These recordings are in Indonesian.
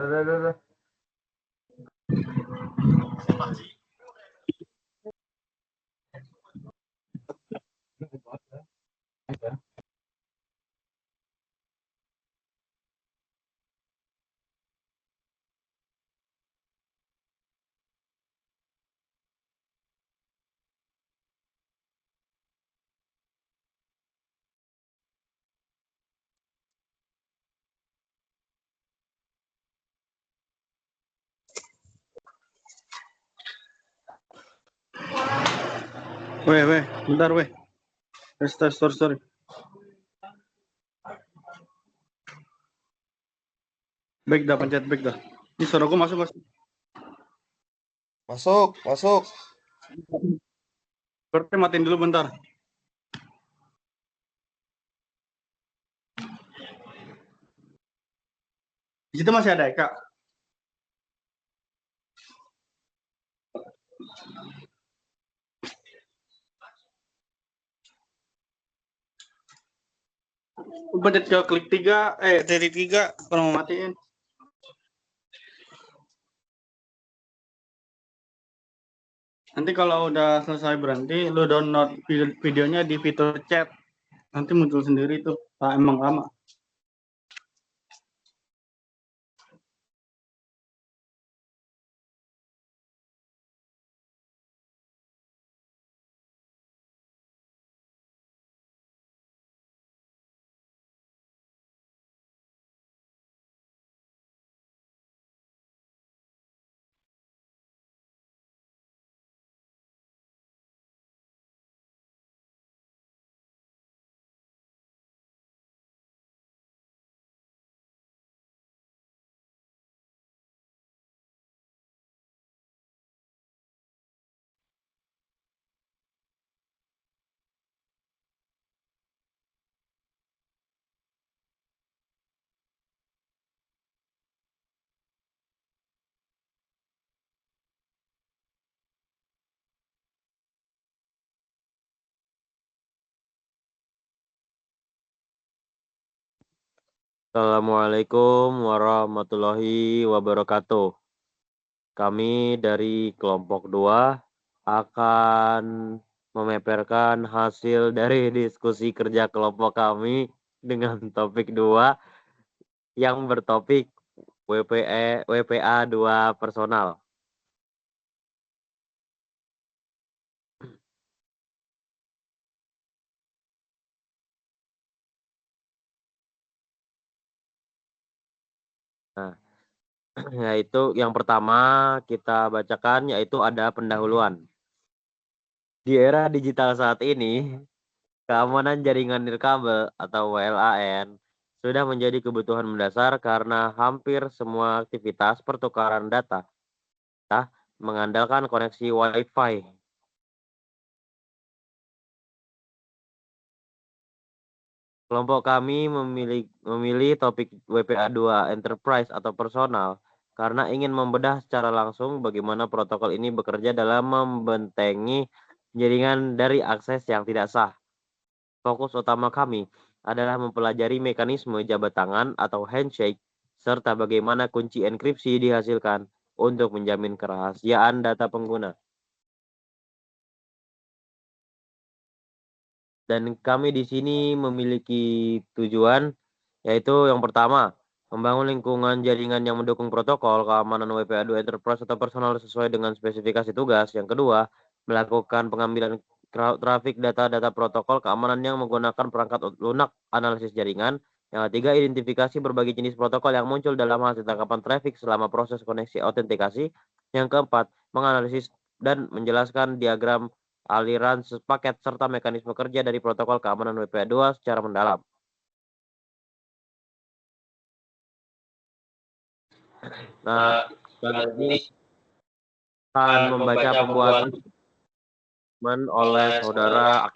Udah. Weh, bentar weh. Sorry. Back dah, pencet back dah. Ini suara gue masuk. Masuk. Berarti matiin dulu bentar. Di situ masih ada Eka. Pencet ke klik 3, titik 3, kalau mau matiin. Nanti kalau udah selesai berhenti, lu download videonya di fitur chat. Nanti muncul sendiri tuh. Emang lama. Assalamualaikum warahmatullahi wabarakatuh. Kami dari kelompok 2 akan memaparkan hasil dari diskusi kerja kelompok kami dengan topik 2 yang bertopik WPA 2 personal. Nah, yaitu yang pertama kita bacakan yaitu ada pendahuluan. Di era digital saat ini, keamanan jaringan nirkabel atau WLAN sudah menjadi kebutuhan mendasar karena hampir semua aktivitas pertukaran data mengandalkan koneksi Wi-Fi. Kelompok kami memilih topik WPA 2 Enterprise atau personal karena ingin membedah secara langsung bagaimana protokol ini bekerja dalam membentengi jaringan dari akses yang tidak sah. Fokus utama kami adalah mempelajari mekanisme jabat tangan atau handshake serta bagaimana kunci enkripsi dihasilkan untuk menjamin kerahasiaan data pengguna. Dan kami di sini memiliki tujuan, yaitu yang pertama, membangun lingkungan jaringan yang mendukung protokol keamanan WPA 2 Enterprise atau personal sesuai dengan spesifikasi tugas. Yang kedua, melakukan pengambilan trafik data-data protokol keamanan yang menggunakan perangkat lunak analisis jaringan. Yang ketiga, identifikasi berbagai jenis protokol yang muncul dalam hasil tangkapan trafik selama proses koneksi autentikasi. Yang keempat, menganalisis dan menjelaskan diagram aliran paket serta mekanisme kerja dari protokol keamanan WPA 2 secara mendalam. Nah, kali ini akan membaca pembuatan oleh saudara.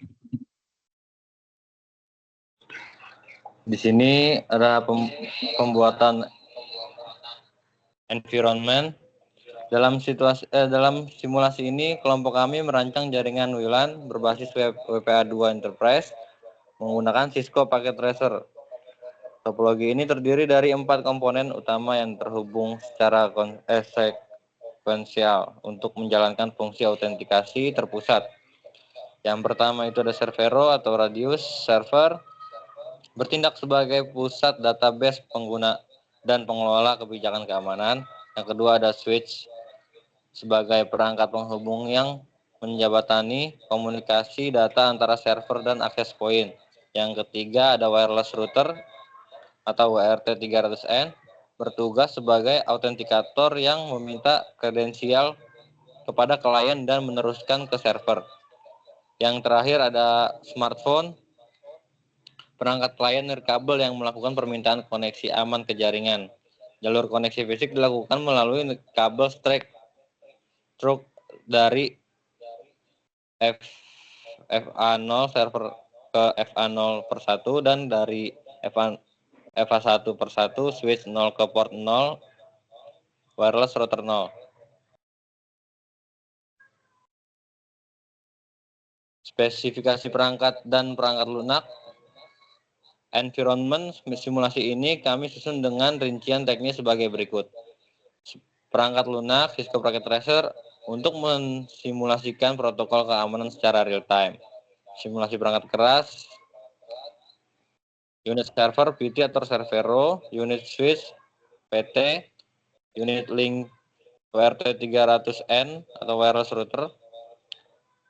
Di sini ada pembuatan environment. Dalam simulasi ini, kelompok kami merancang jaringan WLAN berbasis WPA 2 Enterprise menggunakan Cisco Packet Tracer. Topologi ini terdiri dari 4 komponen utama yang terhubung secara sekuensial untuk menjalankan fungsi autentikasi terpusat. Yang pertama itu ada servero atau radius server, bertindak sebagai pusat database pengguna dan pengelola kebijakan keamanan. Yang kedua ada switch sebagai perangkat penghubung yang menjabatani komunikasi data antara server dan access point. Yang ketiga ada wireless router atau WRT300N, bertugas sebagai autentikator yang meminta kredensial kepada klien dan meneruskan ke server. Yang terakhir ada smartphone, perangkat klien nirkabel yang melakukan permintaan koneksi aman ke jaringan. Jalur koneksi fisik dilakukan melalui kabel stroke dari FA0 server ke FA0 per 1 dan dari FA1 per 1 switch 0 ke port 0 wireless router 0. Spesifikasi perangkat dan perangkat lunak. Environment simulasi ini kami susun dengan rincian teknis sebagai berikut. Perangkat lunak, Cisco Packet Tracer untuk mensimulasikan protokol keamanan secara real time. Simulasi perangkat keras, unit server PT atau servero, unit switch PT, unit link WRT300N atau wireless router,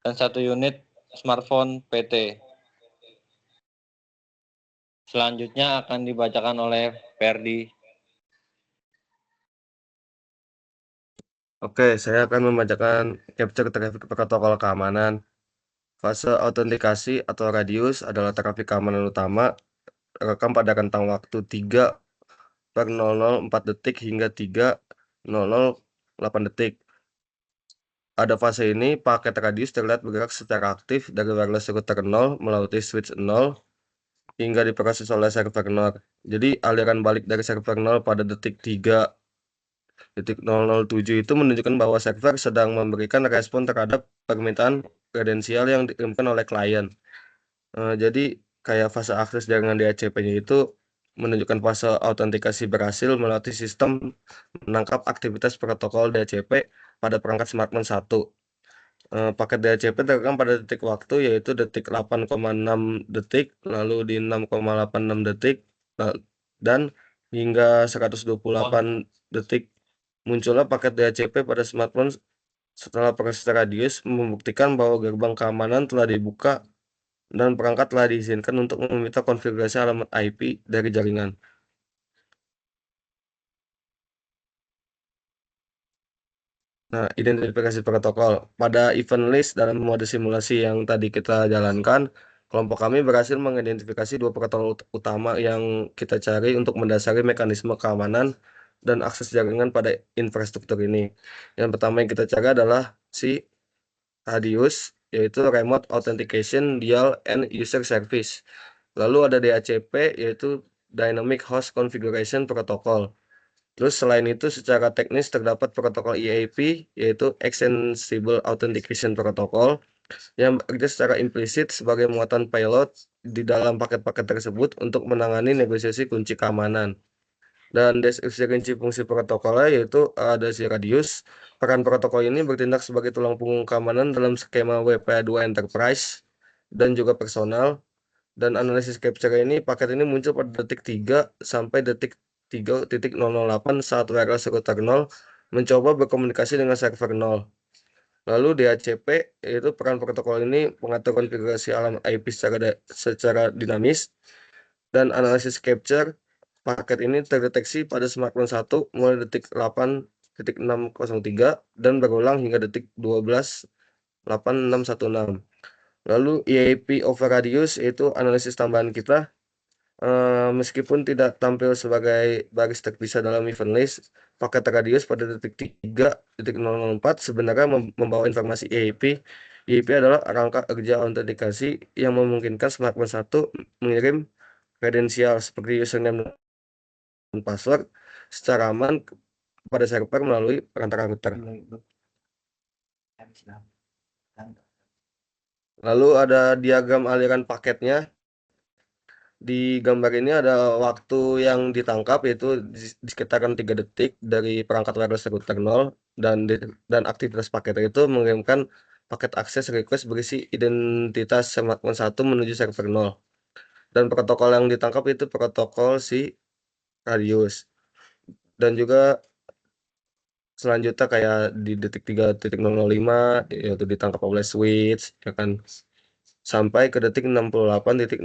dan 1 unit smartphone PT. Selanjutnya akan dibacakan oleh Ferdi. Oke, saya akan membacakan capture traffic protokol keamanan. Fase autentikasi atau radius adalah trafik keamanan utama, rekam pada rentang waktu 3/004 detik hingga 3/008 detik. Pada fase ini, paket radius terlihat bergerak secara aktif dari wireless router 0 melalui switch 0 hingga diproses oleh server 0. Jadi aliran balik dari server 0 pada detik 3.007 itu menunjukkan bahwa server sedang memberikan respon terhadap permintaan kredensial yang dikirimkan oleh klien. Jadi kayak fase akses jaringan DHCP-nya itu menunjukkan fase autentikasi berhasil melalui sistem menangkap aktivitas protokol DHCP pada perangkat smartphone 1. Paket DHCP terekam pada detik waktu yaitu detik 8,6 detik, lalu di 6,86 detik, dan hingga 128 detik. Munculnya paket DHCP pada smartphone setelah proses radius membuktikan bahwa gerbang keamanan telah dibuka dan perangkat telah diizinkan untuk meminta konfigurasi alamat IP dari jaringan. Nah, identifikasi protokol. Pada event list dalam mode simulasi yang tadi kita jalankan, kelompok kami berhasil mengidentifikasi 2 protokol utama yang kita cari untuk mendasari mekanisme keamanan dan akses jaringan pada infrastruktur ini. Yang pertama yang kita cari adalah si radius, yaitu Remote Authentication Dial and User Service. Lalu ada DHCP, yaitu Dynamic Host Configuration Protocol. Terus selain itu secara teknis terdapat protokol EAP, yaitu Extensible Authentication Protocol, yang bekerja secara implisit sebagai muatan payload di dalam paket-paket tersebut untuk menangani negosiasi kunci keamanan. Dan deskripsi rinci fungsi protokolnya yaitu ada si radius. Peran protokol ini bertindak sebagai tulang punggung keamanan dalam skema WPA2 Enterprise dan juga personal. Dan analisis capture ini, paket ini muncul pada detik 3 sampai detik 3.008 saat wireless router 0 mencoba berkomunikasi dengan server 0. Lalu DHCP, yaitu peran protokol ini mengatur konfigurasi alamat IP secara dinamis. Dan analisis capture, paket ini terdeteksi pada smartphone 1 mulai detik 8.603 dan berulang hingga detik 12.8616. Lalu EAP over radius, yaitu analisis tambahan kita. Meskipun tidak tampil sebagai baris terpisah dalam event list, paket radius pada detik 3.004 sebenarnya membawa informasi EAP. EAP adalah rangka kerja autentikasi yang memungkinkan smartphone 1 mengirim kredensial seperti username dan password secara aman pada server melalui perantara router. Lalu ada diagram aliran paketnya. Di gambar ini ada waktu yang ditangkap yaitu di sekitaran 3 detik dari perangkat wireless router 0 dan aktivitas paket itu mengirimkan paket akses request berisi identitas smartphone 1 menuju server 0. Dan protokol yang ditangkap itu protokol si Radius. Dan juga selanjutnya kayak di detik 3.005 yaitu ditangkap oleh switch ya kan sampai ke detik 68.609.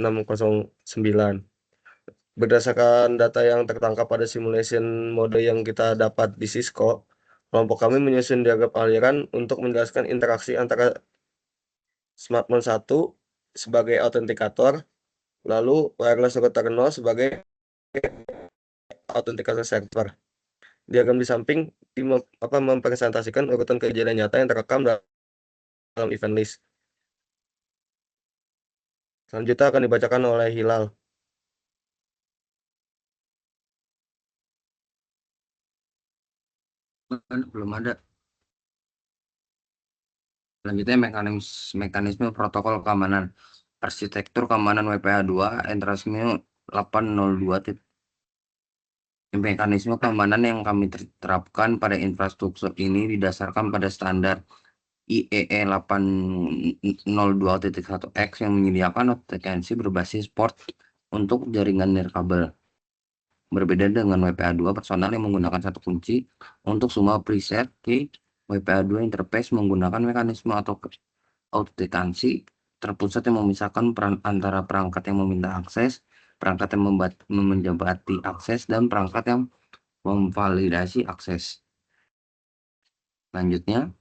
Berdasarkan data yang tertangkap pada simulation mode yang kita dapat di Cisco, kelompok kami menyusun diagram aliran untuk menjelaskan interaksi antara smartphone 1 sebagai autentikator, lalu wireless router 0 sebagai autentikator server. Diagram di samping mempresentasikan urutan kejadian nyata yang terekam dalam event list. Selanjutnya akan dibacakan oleh Hilal. Belum ada. Selanjutnya mekanisme protokol keamanan. Arsitektur keamanan WPA2 Entrasmio 802. Mekanisme keamanan yang kami terapkan pada infrastruktur ini didasarkan pada standar IEE 802.1x yang menyediakan autentikasi berbasis port untuk jaringan nirkabel. Berbeda dengan WPA2 personal yang menggunakan satu kunci untuk semua preset key, WPA2 interface menggunakan mekanisme atau autentikasi terpusat yang memisahkan peran antara perangkat yang meminta akses, perangkat yang menjabati akses, dan perangkat yang memvalidasi akses. Selanjutnya,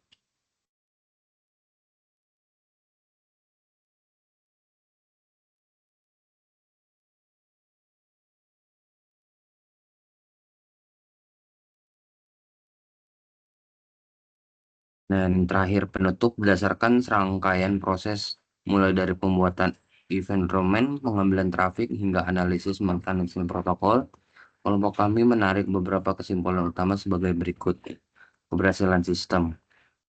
dan terakhir penutup berdasarkan serangkaian proses mulai dari pembuatan event domain, pengambilan trafik, hingga analisis mekanisme protokol, kelompok kami menarik beberapa kesimpulan utama sebagai berikut. Keberhasilan sistem.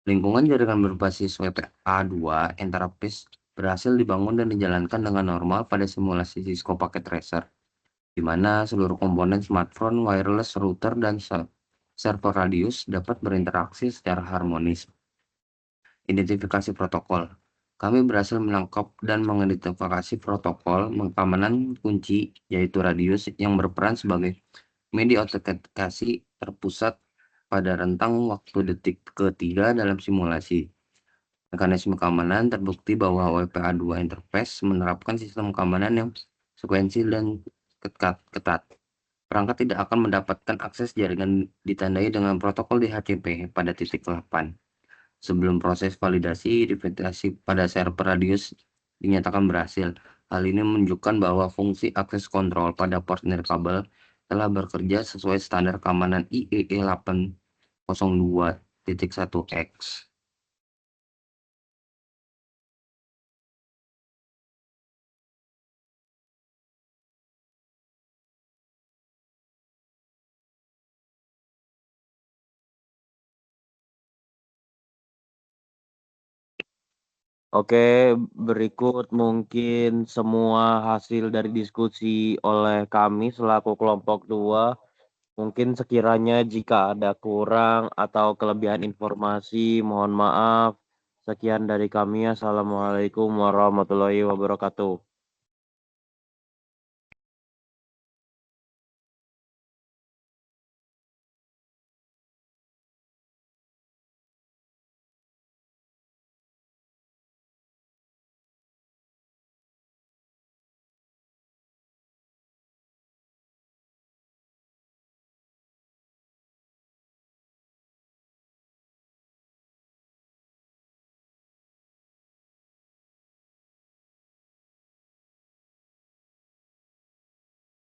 Lingkungan jaringan berbasis WPA2 Enterprise berhasil dibangun dan dijalankan dengan normal pada simulasi Cisco Packet Tracer, di mana seluruh komponen smartphone, wireless router, dan server Radius dapat berinteraksi secara harmonis. Identifikasi protokol. Kami berhasil menangkap dan mengidentifikasi protokol keamanan kunci, yaitu Radius, yang berperan sebagai media autentikasi terpusat pada rentang waktu detik ketiga dalam simulasi. Mekanisme keamanan terbukti bahwa WPA2 interface menerapkan sistem keamanan yang sekuensi dan ketat. Perangkat tidak akan mendapatkan akses jaringan ditandai dengan protokol DHCP pada titik 8. Sebelum proses validasi, verifikasi pada server Radius dinyatakan berhasil. Hal ini menunjukkan bahwa fungsi akses kontrol pada port nirkabel telah bekerja sesuai standar keamanan IEE 802.1x. Oke, berikut mungkin semua hasil dari diskusi oleh kami selaku kelompok 2. Mungkin sekiranya jika ada kurang atau kelebihan informasi, mohon maaf. Sekian dari kami. Assalamualaikum warahmatullahi wabarakatuh.